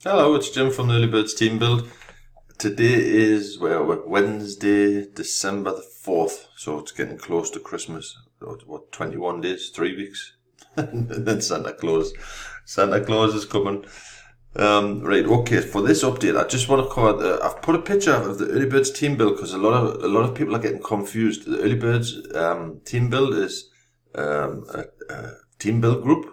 Hello, it's Jim from the Early Birds Team Build. Today is Wednesday, December the 4th, so it's getting close to Christmas. What, 21 days, 3 weeks? And then Santa Claus. Santa Claus is coming. Right, okay, for this update, I just want to cover I've put a picture of the Early Birds Team Build because a lot of people are getting confused. The Early Birds Team Build is a team build group.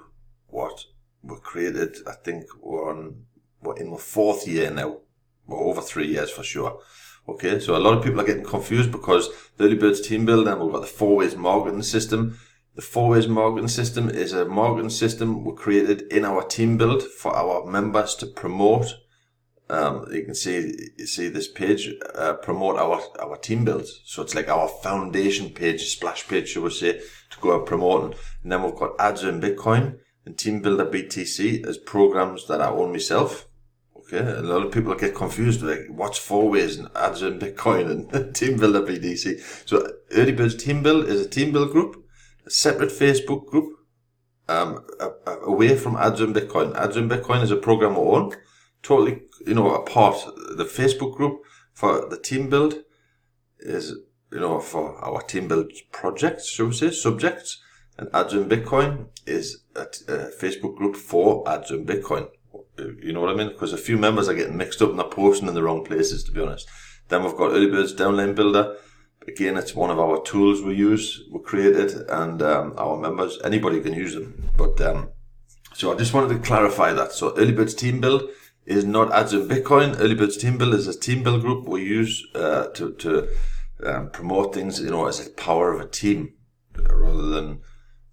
What were created, I think, we're in the 4th year now. We're over 3 years for sure. Okay, so a lot of people are getting confused because the Early Birds Team Build, and we've got the 4-ways marketing system. The 4-ways marketing system is a marketing system we created in our team build for our members to promote. You can see this page, promote our team builds. So it's like our foundation page, splash page, shall we say, to go out promoting. And then we've got Ads in Bitcoin and Team Builder Btc as programs that I own myself. Okay, a lot of people get confused, like what's 4-ways and Ads in Bitcoin and Team Builder Btc. So Early Birds Team Build is a team build group, a separate Facebook group, away from Ads in Bitcoin. Ads in Bitcoin is a program we own, totally, apart. The Facebook group for the team build is, for our team build projects, shall we say, subjects. And Ads in Bitcoin is a Facebook group for Ads in Bitcoin. You know what I mean? Because a few members are getting mixed up and they're posting in the wrong places, to be honest. Then we've got Early Birds Downline Builder. Again, it's one of our tools we created, and our members, anybody can use them. But so I just wanted to clarify that. So Early Birds Team Build is not Ads in Bitcoin. Early Birds Team Build is a team build group we use to promote things, as a power of a team rather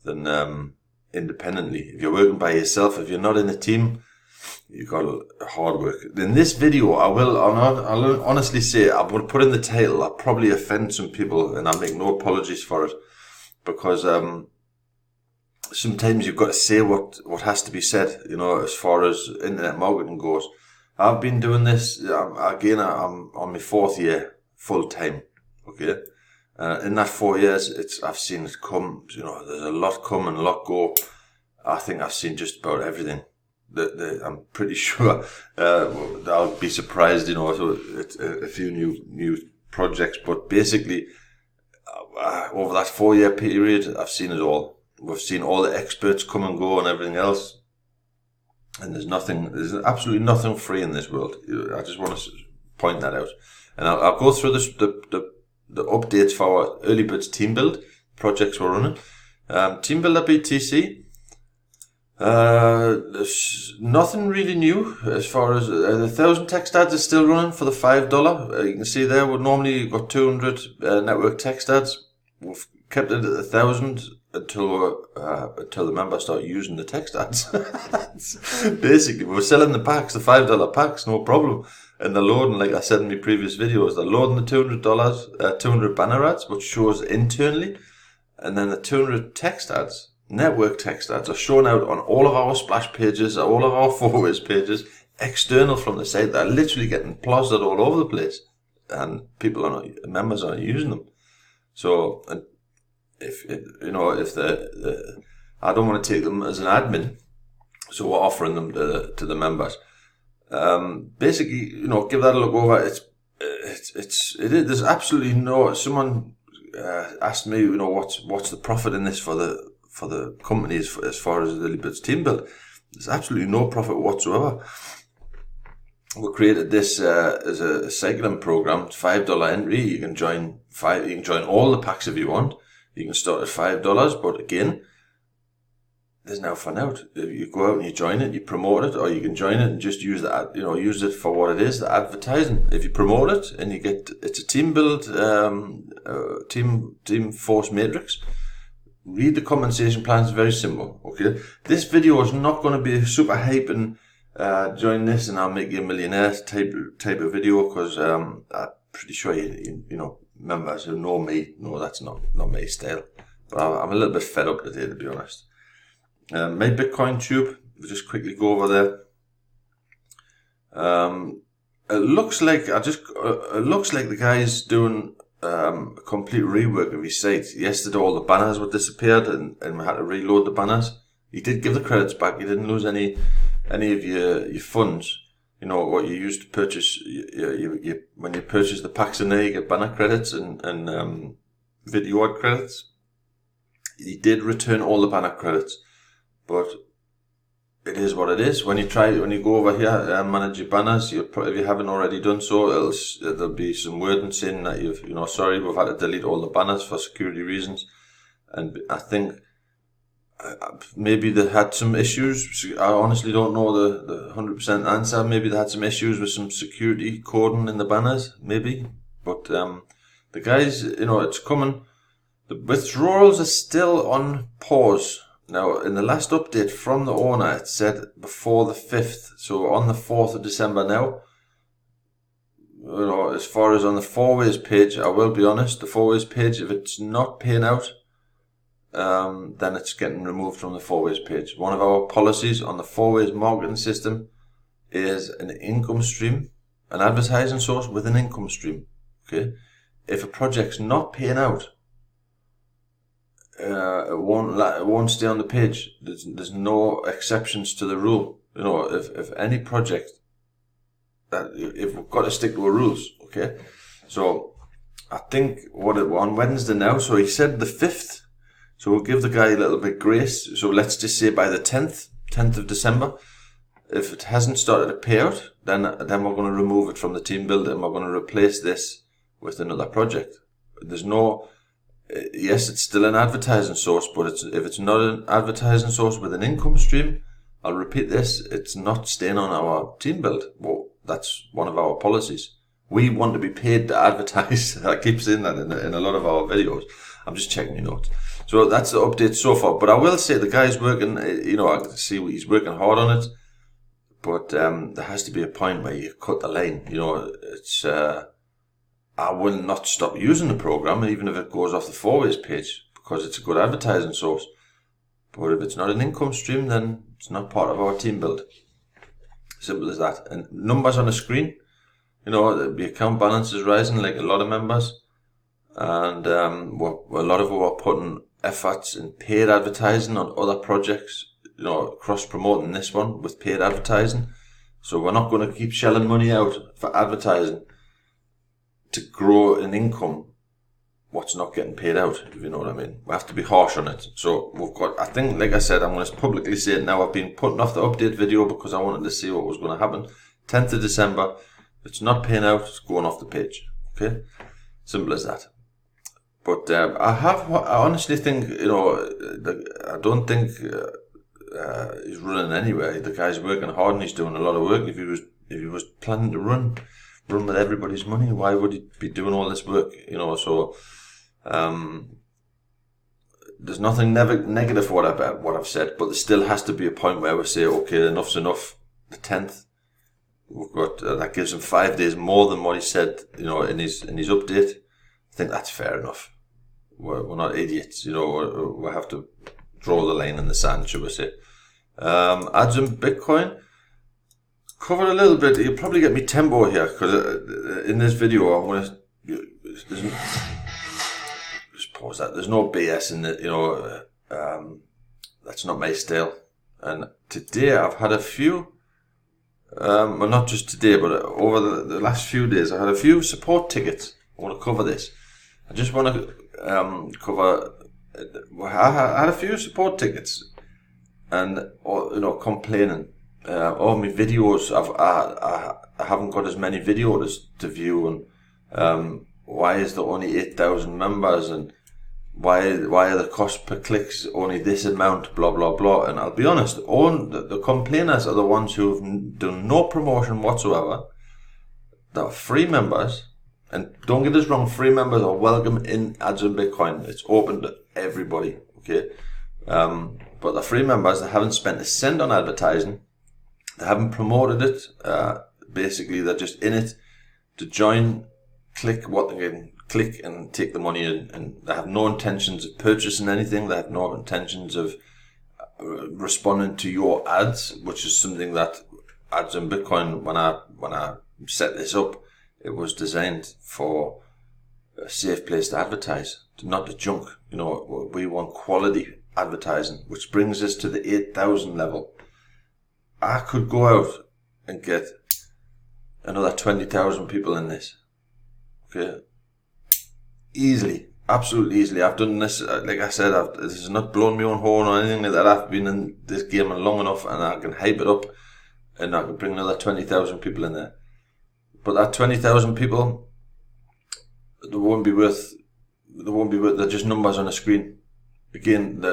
than independently. If you're working by yourself, if you're not in a team, you've got hard work. In this video, I'll honestly say, I would put in the title, I'll probably offend some people, and I make no apologies for it, because sometimes you've got to say what has to be said, as far as internet marketing goes. I've been doing this, again, I'm on my 4th year, full time, okay? In that 4 years, I've seen it come, there's a lot come and a lot go. I think I've seen just about everything. I'm pretty sure I'll be surprised, so it's a few new projects. But basically, over that 4-year period, I've seen it all. We've seen all the experts come and go and everything else. And there's absolutely nothing free in this world. I just want to point that out. And I'll go through the updates for our Early Birds Team Build projects we're running. Team Builder BTC. There's nothing really new as far as the 1,000 text ads is still running for the $5. You can see there we've normally got 200 network text ads. We've kept it at 1,000 until the members start using the text ads. Basically, we're selling the packs, the $5 packs, no problem. And they're loading, like I said in my previous videos, they're loading the $200 banner ads, which shows internally, and then the 200 text ads. Network text ads are shown out on all of our splash pages, all of our 4-ways pages, external from the site. They're literally getting plastered all over the place, and members aren't using them. So, and if I don't want to take them as an admin, so we're offering them to the members. Basically, give that a look over. There's absolutely no. Someone asked me, what's the profit in this for the companies as far as the Early Birds Team Build. There's absolutely no profit whatsoever. We created this as a cycling program, $5 entry. You can join all the packs if you want. You can start at $5, but again, there's now fun out. If you go out and you join it, you promote it, or you can join it and just use use it for what it is, the advertising. If you promote it and it's a team build, team force matrix. Read the compensation plan. It's very simple. Okay, this video is not going to be super hype and join this and I'll make you a millionaire type of video, because I'm pretty sure members who know me know that's not my style. But I'm a little bit fed up today, to be honest. My Bitcoin tube. We'll just quickly go over there. It looks like the guy's doing a complete rework of his site. Yesterday all the banners were disappeared and we had to reload the banners. He did give the credits back. He didn't lose any of your funds. you know, what you use to purchase, when you purchase the packs in there, you get banner credits and video ad credits. He did return all the banner credits, but it is what it is. When you go over here and manage your banners, if you haven't already done so, there'll be some wording saying that sorry, we've had to delete all the banners for security reasons. And I think maybe they had some issues. I honestly don't know the 100% answer. Maybe they had some issues with some security coding in the banners, maybe. But the guys, it's coming. The withdrawals are still on pause. Now, in the last update from the owner, it said before the 5th. So on the 4th of December now. As far as on the 4ways page, I will be honest, the 4ways page, if it's not paying out, then it's getting removed from the 4ways page. One of our policies on the 4ways marketing system is an income stream, an advertising source with an income stream. Okay, if a project's not paying out, it won't stay on the page. There's no exceptions to the rule. If any project if we've got to stick to our rules, okay. So I think on Wednesday now. So he said the 5th. So we'll give the guy a little bit grace. So let's just say by the 10th of December, if it hasn't started to pay out, then we're going to remove it from the team builder and we're going to replace this with another project. There's no, yes, it's still an advertising source, but if it's not an advertising source with an income stream, I'll repeat this, it's not staying on our team build. Well, that's one of our policies. We want to be paid to advertise. I keep saying that in a lot of our videos. I'm just checking your notes. So that's the update so far. But I will say the guy's working, I can see he's working hard on it. But there has to be a point where you cut the line. It's I will not stop using the program, even if it goes off the 4ways page, because it's a good advertising source. But if it's not an income stream, then it's not part of our team build. Simple as that. And numbers on the screen, the account balance is rising like a lot of members. And a lot of them are putting efforts in paid advertising on other projects, cross-promoting this one with paid advertising. So we're not going to keep shelling money out for advertising to grow an income what's not getting paid out, if you know what I mean. We have to be harsh on it. So we've got, I think, like I said, I'm going to publicly say it now. I've been putting off the update video because I wanted to see what was going to happen. 10th of December, if it's not paying out, it's going off the page. Okay? Simple as that. But I honestly think, I don't think he's running anywhere. The guy's working hard and he's doing a lot of work. If he was planning to run with everybody's money, why would he be doing all this work? So there's nothing negative for what I've said, but there still has to be a point where we say, okay, enough's enough. The 10th, we've got that gives him 5 days more than what he said, in his update. I think that's fair enough. We're not idiots, we have to draw the line in the sand, should we say. Ads in Bitcoin. Covered a little bit. You'll probably get me tempo here because in this video I'm going to just pause that. There's no BS in it, that's not my style. And today I've had a few, well, not just today, but over the last few days I had a few support tickets. I want to cover this. I just want to cover. I had a few support tickets, and complaining. All my videos, I haven't got as many videos to view, and why is there only 8,000 members, and why are the cost per clicks only this amount, blah blah blah. And I'll be honest, the complainers are the ones who have done no promotion whatsoever. They're free members. And don't get us wrong, free members are welcome in Ads on Bitcoin. It's open to everybody, okay? But the free members, they haven't spent a cent on advertising. They haven't promoted it. Basically, they're just in it to join, click what they can click and take the money in. And they have no intentions of purchasing anything. They have no intentions of responding to your ads, which is something that Ads on Bitcoin, when I set this up, it was designed for a safe place to advertise, not to junk. We want quality advertising, which brings us to the 8,000 level. I could go out and get another 20,000 people in this. Okay, easily, absolutely easily. I've done this, like I said, this is not blowing my own horn or anything like that. I've been in this game long enough, and I can hype it up, and I can bring another 20,000 people in there. But that 20,000 people, they won't be worth. They're just numbers on a screen. Again,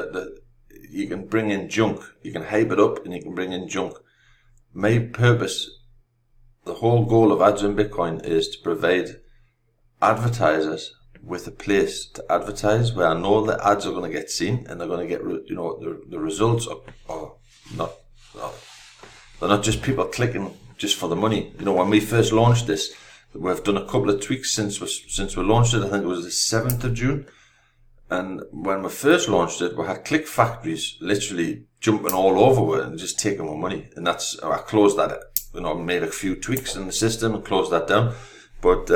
you can bring in junk. You can hype it up, and you can bring in junk. My purpose, the whole goal of Ads in Bitcoin, is to provide advertisers with a place to advertise where I know the ads are going to get seen, and they're going to get, the results are not, they're not just people clicking just for the money. When we first launched this, we've done a couple of tweaks since we launched it. I think it was the 7th of June. And when we first launched it, we had click factories literally jumping all over it and just taking more money. And I closed that, made a few tweaks in the system and closed that down. But,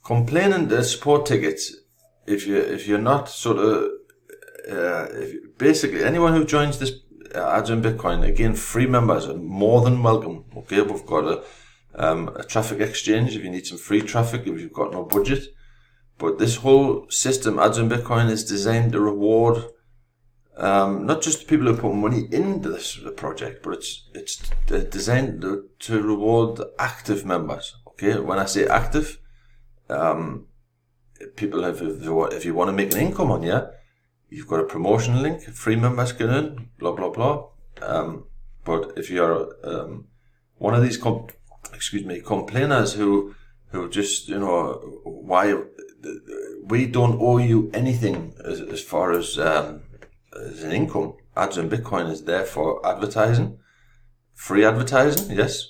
complaining to support tickets, if you're not sort of, basically anyone who joins this Ads in Bitcoin, again, free members are more than welcome. Okay, we've got a traffic exchange if you need some free traffic, if you've got no budget. But this whole system, Ads in Bitcoin, is designed to reward not just the people who put money into the project, but it's designed to reward the active members. Okay, when I say active, people if you want to make an income on you've got a promotion link, free members can earn, blah blah blah. But if you're one of these complainers who just why we don't owe you anything as far as an income. Ads in Bitcoin is there for advertising, free advertising, yes.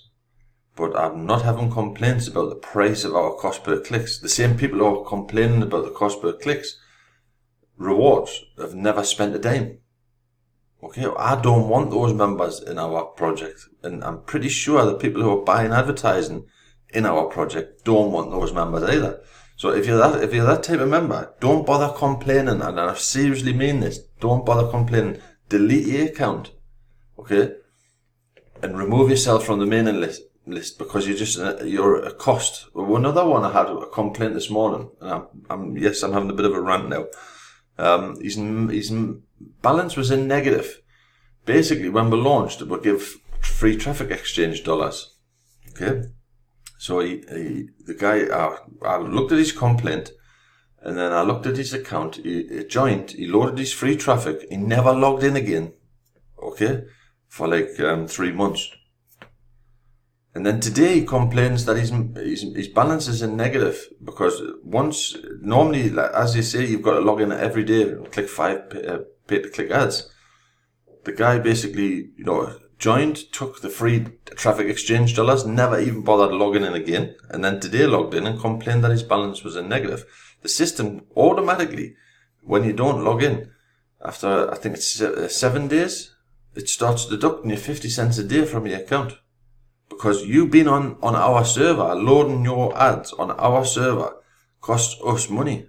But I'm not having complaints about the price of our cost per clicks. The same people who are complaining about the cost per clicks, rewards, have never spent a dime. Okay, I don't want those members in our project. And I'm pretty sure the people who are buying advertising in our project don't want those members either. So if you're that type of member, don't bother complaining. And I seriously mean this. Don't bother complaining. Delete your account. Okay? And remove yourself from the mailing list because you're a cost. Well, another one, I had a complaint this morning, and I'm having a bit of a rant now. His balance was in negative. Basically, when we launched, it would give free traffic exchange dollars. Okay, so the guy, I looked at his complaint, and then I looked at his account. He joined. He loaded his free traffic. He never logged in again. Okay, for like 3 months. And then today he complains that his balance is in negative because normally, as you say, you've got to log in every day, click 5 pay-to-click ads. The guy basically, joined, took the free traffic exchange dollars, never even bothered logging in again, and then today logged in and complained that his balance was in negative. The system automatically, when you don't log in, after I think it's 7 days, it starts deducting you 50 cents a day from your account. Because you've been on our server, loading your ads on our server costs us money.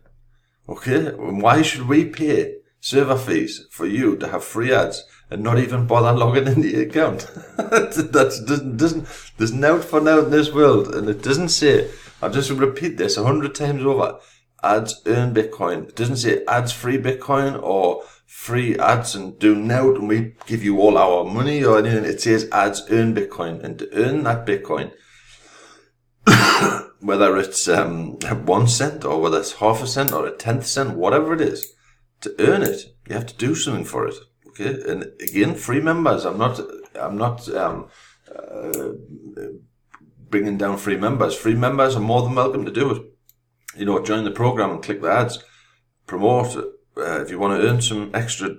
Okay? Why should we pay server fees for you to have free ads and not even bother logging into your account? There's nout for nout in this world, and it doesn't say, I'll just repeat this 100 times over, ads earn Bitcoin. It doesn't say ads free Bitcoin or free ads and do nout and we give you all our money or anything. It says ads earn Bitcoin, and to earn that Bitcoin, whether it's 1 cent or whether it's half a cent or a 10th cent, whatever it is, to earn it, you have to do something for it. Okay, and again, free members. I'm not bringing down free members. Free members are more than welcome to do it. Join the program and click the ads, promote it. If you want to earn some extra,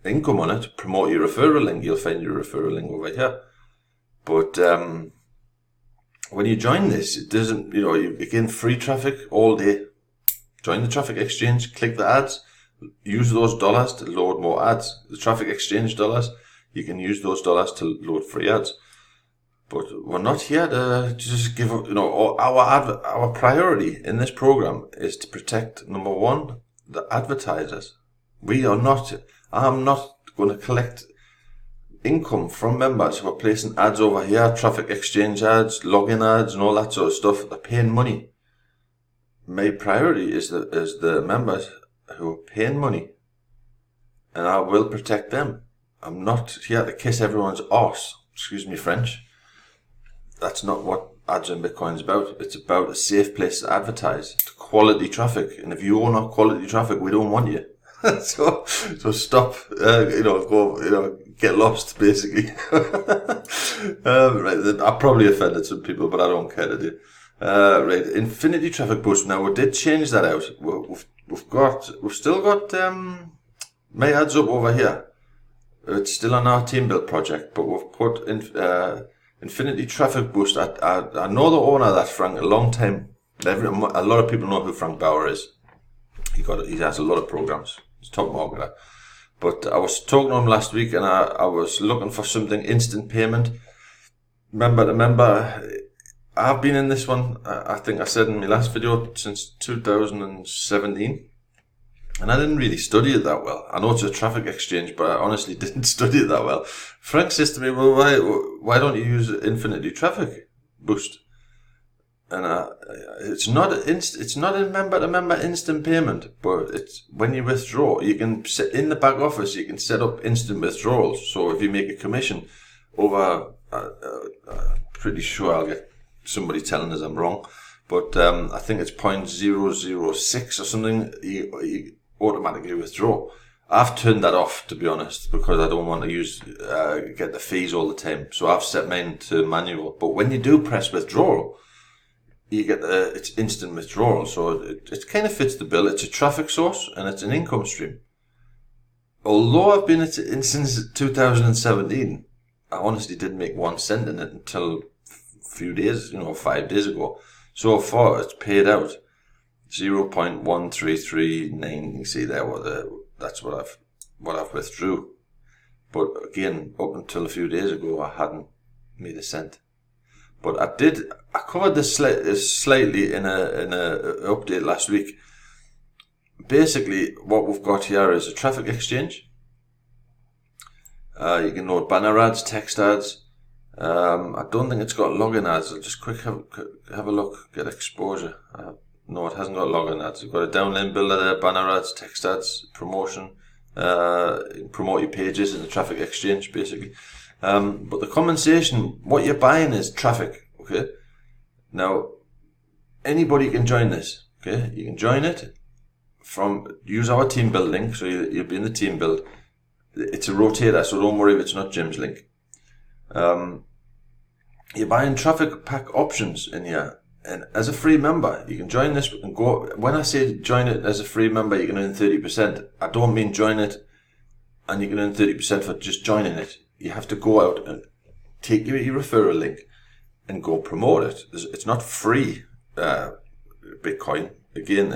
income on it, promote your referral link. You'll find your referral link over here. But when you join this, it doesn't, again, free traffic all day. Join the traffic exchange, click the ads, use those dollars to load more ads. The traffic exchange dollars, you can use those dollars to load free ads. But we're not here to just give up, our priority in this program is to protect, number one, the advertisers. I'm not going to collect income from members who are placing ads over here, traffic exchange ads, login ads, and all that sort of stuff. They're paying money. My priority is the members who are paying money, and I will protect them. I'm not here to kiss everyone's arse. Excuse me, French. That's not what ads on Bitcoin is about. It's about a safe place to advertise, to quality traffic. And if you are not quality traffic, we don't want you. so stop. Get lost, basically. Right. I probably offended some people, but I don't care to do. Right. Infinity Traffic Boost. Now we did change that out. We've still got my ads up over here. It's still on our team build project, but we've put in Infinity Traffic Boost. I know the owner of that, Frank, a long time. A lot of people know who Frank Bauer is. He has a lot of programs. He's a top marketer. But I was talking to him last week, and I was looking for something instant payment. Remember, I've been in this one, I think I said in my last video, since 2017. And I didn't really study it that well. I know it's a traffic exchange, but I honestly didn't study it that well. Frank says to me, well, why don't you use Infinity Traffic Boost? And it's not a member-to-member instant payment, but it's when you withdraw, you can set in the back office, you can set up instant withdrawals. So if you make a commission over, pretty sure I'll get somebody telling us I'm wrong, but I think it's 0.006 or something. You automatically withdraw. I've turned that off, to be honest, because I don't want to get the fees all the time. So I've set mine to manual. But when you do press withdrawal, you get it's instant withdrawal. So it kind of fits the bill. It's a traffic source and it's an income stream. Although I've been in since 2017, I honestly didn't make 1 cent in it until a few days, 5 days ago. So far, it's paid out 0.1339. You see there, that's what I've withdrew. But again, up until a few days ago, I hadn't made a cent. But I covered this slightly in a update last week. Basically, what we've got here is a traffic exchange. You can load banner ads, text ads. I don't think it's got login ads. I'll just quick have a look, get exposure. No, it hasn't got login ads. You've got a downline builder there, banner ads, text ads, promotion, promote your pages in the traffic exchange, basically. But the compensation, what you're buying is traffic, okay? Now, anybody can join this, okay? You can join it use our team build link, so you'll be in the team build. It's a rotator, so don't worry if it's not Jim's link. You're buying traffic pack options in here. And as a free member, you can join this and go. When I say join it as a free member, you can earn 30%. I don't mean join it and you can earn 30% for just joining it. You have to go out and take your referral link and go promote it. It's not free Bitcoin. Again,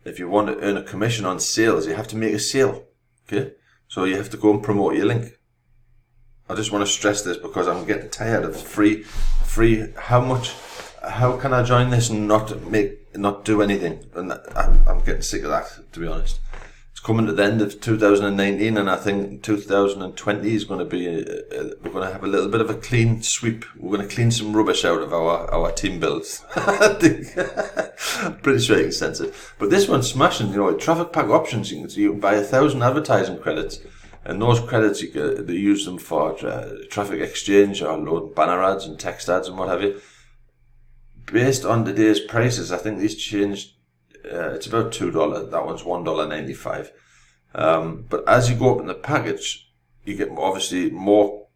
if you want to earn a commission on sales, you have to make a sale. Okay, so you have to go and promote your link. I just want to stress this because I'm getting tired of free. How can I join this and not do anything? And I'm getting sick of that, to be honest. It's coming to the end of 2019, and I think 2020 is going to be. We're going to have a little bit of a clean sweep. We're going to clean some rubbish out of our team builds. I think, I'm pretty sure you can sense it. But this one's smashing. Traffic pack options. You can buy 1,000 advertising credits. And those credits, they use them for traffic exchange or loading banner ads and text ads and what have you. Based on today's prices, I think these changed. It's about $2. That one's $1.95. But as you go up in the package, you get obviously more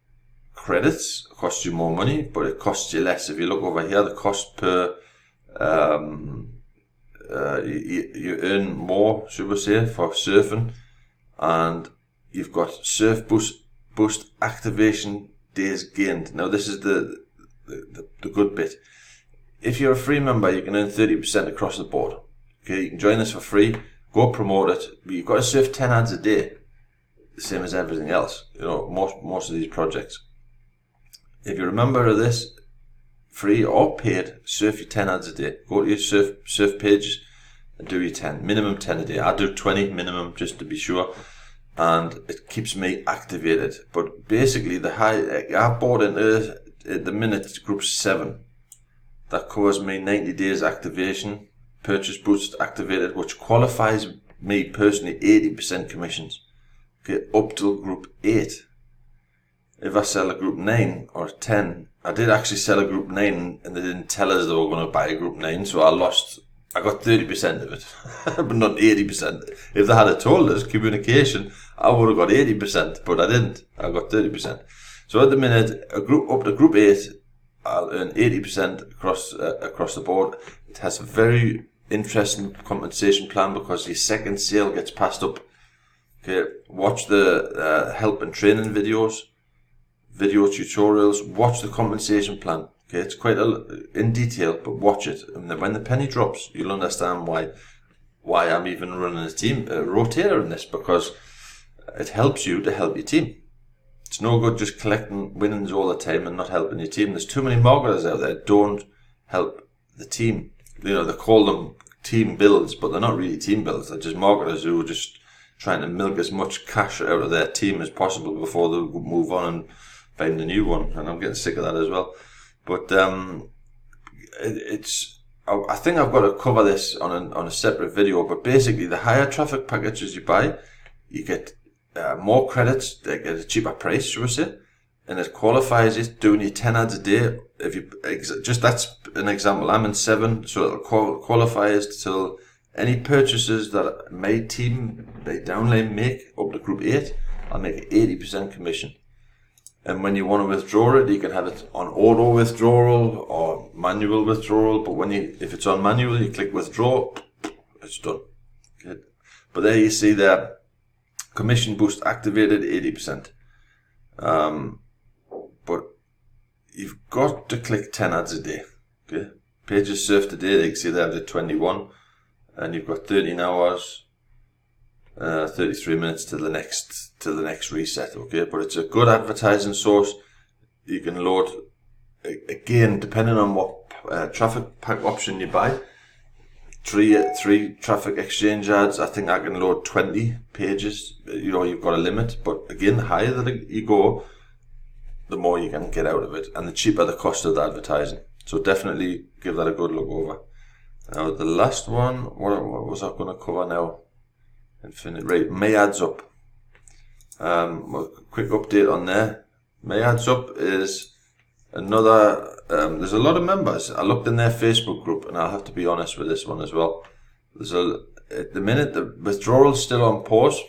credits. It costs you more money, but it costs you less. If you look over here, the cost per you earn more, should we say, for surfing, and you've got surf boost activation days gained. Now this is the good bit. If you're a free member, you can earn 30% across the board. Okay, you can join this for free, go promote it, but you've got to surf 10 ads a day, the same as everything else. Most of these projects. If you're a member of this, free or paid, surf your 10 ads a day. Go to your surf pages and do your 10, minimum 10 a day. I do 20 minimum just to be sure. and it keeps me activated. But basically, I bought into at the minute group 7. That covers me 90 days activation, purchase boost activated, which qualifies me personally 80% commissions. Okay, up till group 8. If I sell a group 9 or 10, I did actually sell a group 9 and they didn't tell us they were going to buy a group 9, so I got 30% of it, but not 80%. If they had told us communication, I would have got 80%, but I didn't. I got 30%. So at the minute, up to group 8, I'll earn 80% across the board. It has a very interesting compensation plan because your second sale gets passed up. Okay, watch the help and training videos, video tutorials. Watch the compensation plan. Okay, it's quite in detail, but watch it. And then when the penny drops, you'll understand why I'm even running a team rotator in this, because it helps you to help your team. It's no good just collecting winnings all the time and not helping your team. There's too many marketers out there don't help the team. They call them team builds, but they're not really team builds. They're just marketers who are just trying to milk as much cash out of their team as possible before they move on and find a new one. And I'm getting sick of that as well. But I think I've got to cover this on a separate video. But basically, the higher traffic packages you buy, you get more credits. They get a cheaper price, should we say, and it qualifies it doing your 10 ads a day. If you that's an example. I'm in 7, so it'll qualify us till any purchases that my downline make up to group 8. I'll make 80% commission. And when you want to withdraw it, you can have it on auto withdrawal or manual withdrawal. But if it's on manual, you click withdraw, it's done. Okay. But there you see there, commission boost activated 80%. But you've got to click 10 ads a day. Okay. Pages surfed a day, you can see there the 21, and you've got 13 hours. 33 minutes till the next reset. Okay, but it's a good advertising source. You can load, again, depending on what traffic pack option you buy, three traffic exchange ads. I think I can load 20 pages. You've got a limit, but again, the higher that you go, the more you can get out of it, and the cheaper the cost of the advertising. So definitely give that a good look over. Now the last one, what was I going to cover now? Infinite rate. My ads up. Quick update on there. My ads up is another. There's a lot of members. I looked in their Facebook group, and I'll have to be honest with this one as well. At the minute, the withdrawal's still on pause.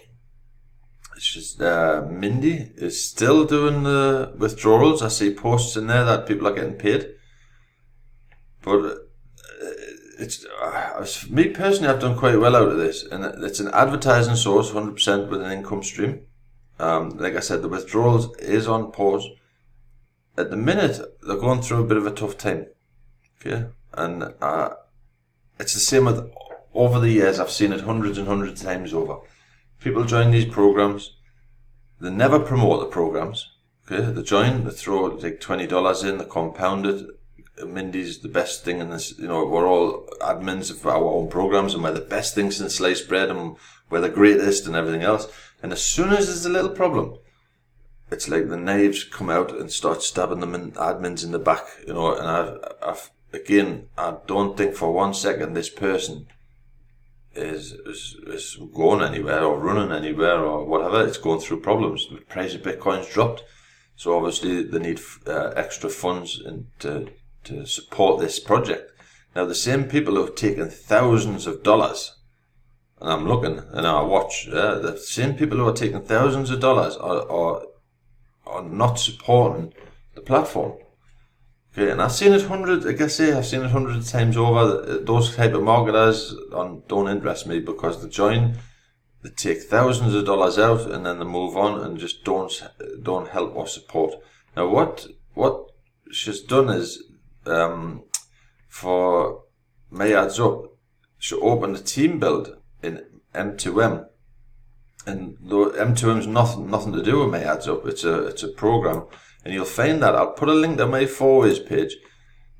It's just Mindy is still doing the withdrawals. I see posts in there that people are getting paid, but me personally, I've done quite well out of this, and it's an advertising source, 100% with an income stream. Like I said, the withdrawals is on pause. At the minute, they're going through a bit of a tough time. Okay, and it's the same with over the years. I've seen it hundreds and hundreds of times over. People join these programs, they never promote the programs. Okay, they join, they throw like $20 in, they compound it. Mindy's the best thing in this, we're all admins of our own programs and we're the best thing since sliced bread and we're the greatest and everything else. And as soon as there's a little problem, it's like the knives come out and start stabbing them in admins in the back, and I don't think for 1 second this person is going anywhere or running anywhere or whatever. It's going through problems. The price of Bitcoin's dropped, so obviously they need extra funds to support this project. Now the same people who have taken thousands of dollars, and I'm looking and I watch, the same people who are taking thousands of dollars are not supporting the platform. Okay, and I've seen it hundreds of times over. Those type of marketers don't interest me because they take thousands of dollars out and then they move on and just don't help or support. Now what she's done is, for my ads up, she opened a team build in M2M, and though M2M's nothing to do with my ads up, it's a program, and you'll find that I'll put a link to my 4ways page.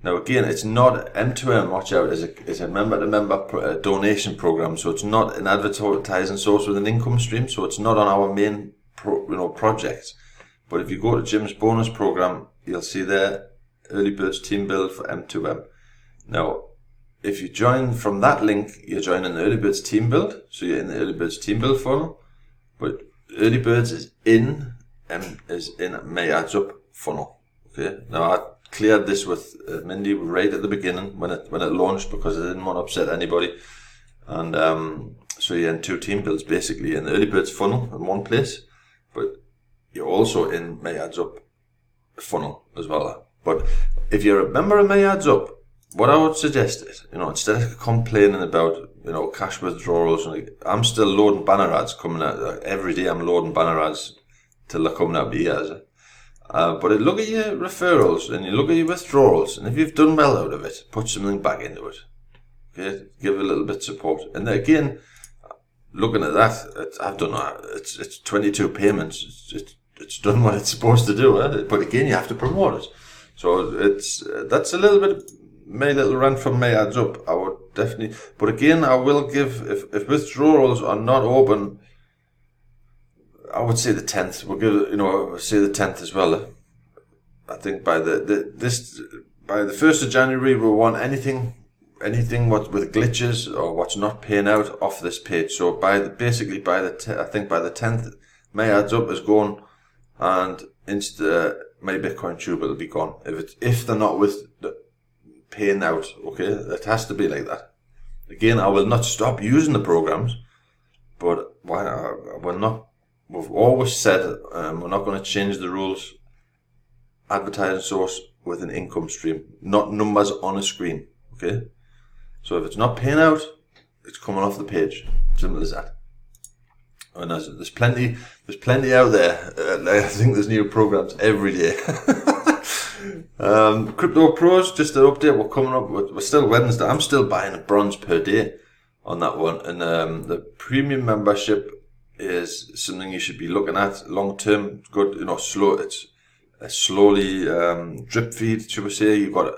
Now again, it's not M2M. Watch out, is a member-to-member donation program, so it's not an advertising source with an income stream. So it's not on our main projects. But if you go to Jim's bonus program, you'll see there Early Birds Team Build for M2M. Now, if you join from that link, you're joining the Early Birds Team Build, so you're in the Early Birds Team Build funnel. But Early Birds is in May Adds Up funnel. Okay. Now I cleared this with Mindy right at the beginning when it launched, because I didn't want to upset anybody. And so you're in 2 team builds, basically in the Early Birds funnel in one place, but you're also in May Adds Up funnel as well. But if you're a member of May Adds Up, what I would suggest is, instead of complaining about cash withdrawals, I'm still loading banner ads coming out every day. I'm loading banner ads till they're coming out of ears. But look at your referrals and you look at your withdrawals, and if you've done well out of it, put something back into it. Okay, give it a little bit of support. And then again, looking at that, I've done that. It's 22 payments. It's done what it's supposed to do. But again, you have to promote it. So that's a little bit. My little rant from May Adds Up. I would definitely, but again, I will give, if withdrawals are not open, I would say the 10th. We'll give say the 10th as well. I think by the 1st of January, we'll want anything what with glitches or what's not paying out off this page. So by the 10th, May Adds Up is gone, and my Bitcoin Tube will be gone. If they're not paying out, okay, it has to be like that. Again, I will not stop using the programs, but we've always said we're not going to change the rules. Advertising source with an income stream, not numbers on a screen. Okay, so if it's not paying out, it's coming off the page. Simple as that. And there's plenty out there. I think there's new programs every day. Crypto Pros, just an update. We're coming up. We're still Wednesday. I'm still buying a bronze per day on that one, and the premium membership is something you should be looking at long term. Good, slow. It's a slowly drip feed, should we say? You've got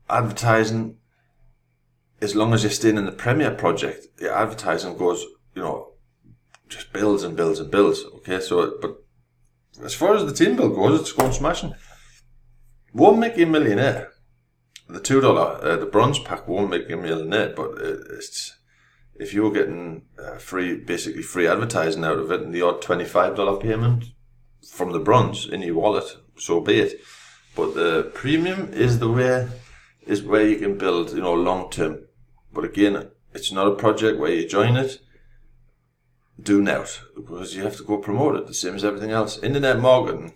advertising. As long as you're staying in the Premier project, your advertising goes, just builds and builds and builds. Okay, but as far as the team build goes, it's going smashing. Won't make you a millionaire. The $2, the bronze pack won't make you a millionaire, but it's, if you're getting basically free advertising out of it, and the odd $25 payment from the bronze in your wallet, so be it. But the premium is where you can build, long term. But again, it's not a project where you join it, do now, because you have to go promote it, the same as everything else. Internet marketing.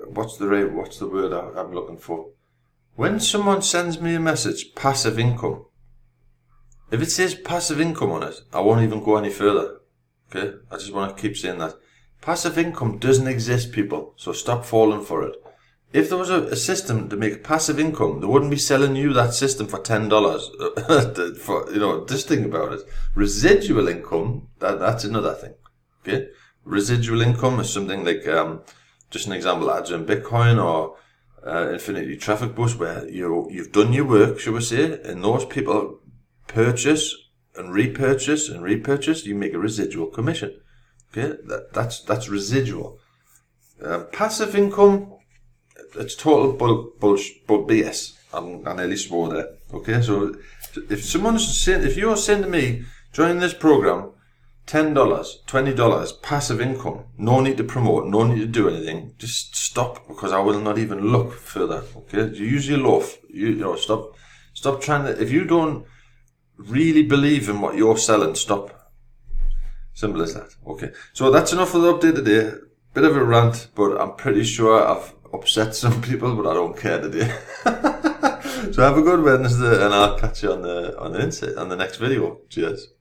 What's the word I'm looking for? When someone sends me a message, passive income. If it says passive income on it, I won't even go any further. Okay? I just want to keep saying that. Passive income doesn't exist, people, so stop falling for it. If there was a system to make passive income, they wouldn't be selling you that system for $10. Just think about it. Residual income, that's another thing. Okay? Residual income is something like, just an example, ads in Bitcoin or Infinity Traffic Boost, where you've done your work, shall we say, and those people purchase and repurchase and repurchase, you make a residual commission. Okay, that's residual. Passive income, it's total bullshit, BS. I nearly swore there. Okay, so if you're sending me, join this program, $10, $20, passive income, no need to promote, no need to do anything, just stop, because I will not even look further. Okay, use your loaf. Stop trying to, if you don't really believe in what you're selling, stop. Simple as that. Okay, so that's enough for the update today. Bit of a rant, but I'm pretty sure I've upset some people, but I don't care today. So have a good Wednesday, and I'll catch you on the next video. Cheers.